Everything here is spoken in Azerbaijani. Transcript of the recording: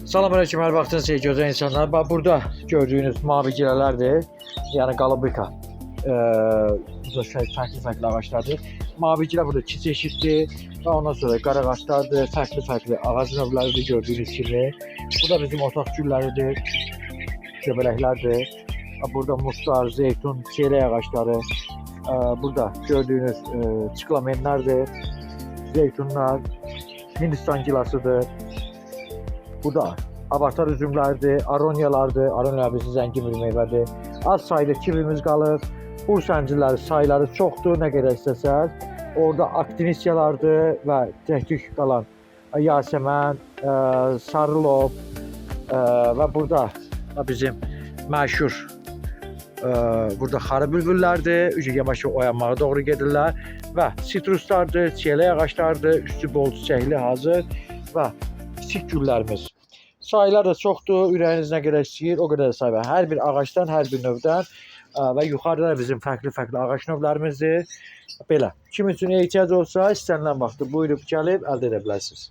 Salamünaleyküm, hər vaxtınız xeyir gözəl insanlar. Bax burada gördüyünüz mavi gilələrdir. Yəni qalabika. Burada fərqli ağaçlardır. Mavi gilə burada 2 çeşiddir və ondan sonra qarağaçlardır, fərqli ağac növləridir gördüyünüz kimi. Burada bizim otaq gülləridir, göbələklərdir. Burada muslar, zeytun, çeyrək ağaçları. Burada gördüyünüz çıklamenlərdir, zeytunlar, Hindistan gilasıdır. Burada abartar üzümlərdir, aronyalardır. Aronyalar bizim zəngin bir meyvədir. Az sayıda kivimiz qalır. Bursa əncirləri sayıları çoxdur, nə qədər istəsəz. Orada aktinisiyalardır və təhqiq qalan yasəmən, sarılov və burada bizim məşhur burada xarı bülbüllərdir. Yavaş oyanmağa doğru gedirlər və sitruslardır, çiyələk ağaçlardır, üstü bol çiçəkli hazır və kiçik güllərimiz. Sayılar da çoxdur, ürəyiniz nə qədər istəyir, o qədər say var. Hər bir ağacdan, hər bir növdən və yuxarıda da bizim fərqli ağac növlərimizdir. Belə, kim üçün ehtiyac olsa, istənilən vaxtda buyurub gəlib əldə edə bilərsiniz.